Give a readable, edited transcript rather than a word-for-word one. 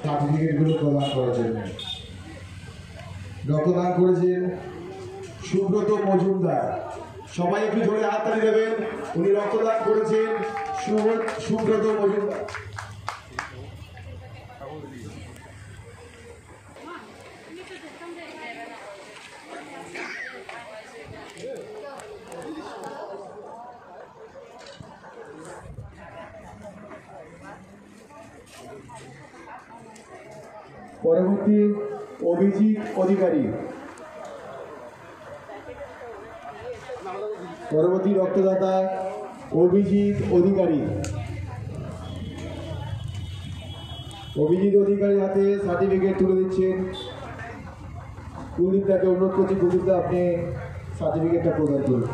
সার্টিফিকেটগুলো প্রদান করার জন্য রক্তদান করেছেন সুব্রত মজুমদার। সবাই একটু জোরে হাততালি দেবেন। উনি রক্তদান করেছেন সুব্রত মজুমদার। পরবর্তী অভিজিৎ অধিকারী। পরবর্তী রক্তদাতা অভিজিৎ অধিকারী। অভিজিৎ অধিকারী হাতে সার্টিফিকেট তুলে দিচ্ছেন। কুলদীপদাকে অনুরোধ করছি, কুলদীপদা আপনি সার্টিফিকেটটা প্রদান করুন।